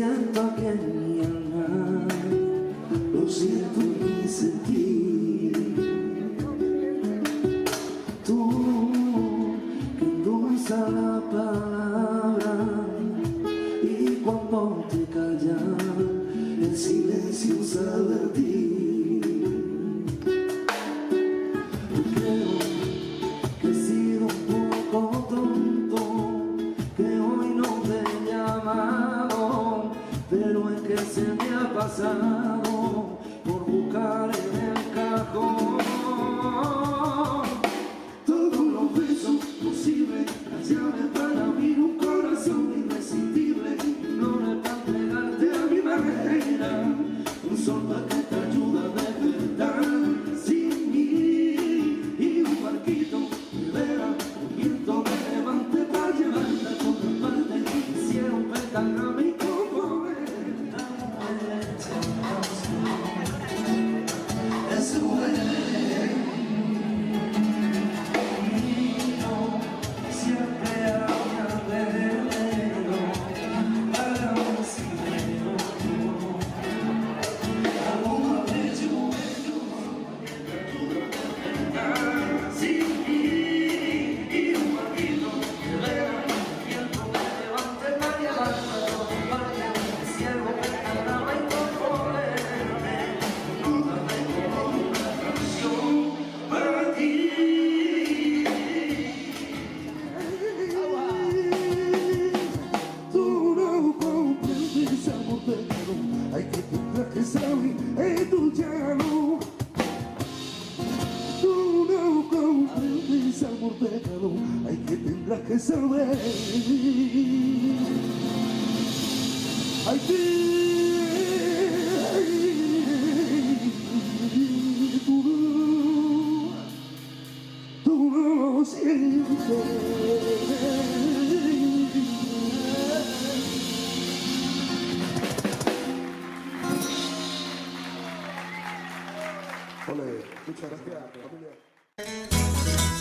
siento aquí en mi alma, lo siento en mi sentir. Tú, que endulza la palabra, y cuando te callas, el silencio sabe a ti. Creo que he sido un poco tonto, que hoy no te he llamado, pero es que se me ha pasado por buscar en el cajón todos los besos posibles, las llaves para abrir un corazón irresistible, flores para entregarte a mi manera, un sol para que te ayuda a despertar sin mí, y un barquito de vera, un viento que levante para llevarte a todas partes, quisiera un pentagrama y componer es hay que tendrás que saber, tú ya no. Tú no comprendes, amor pecado, hay que tendrás que saber. Ay, tú no lo sientes. Muchas gracias, familia.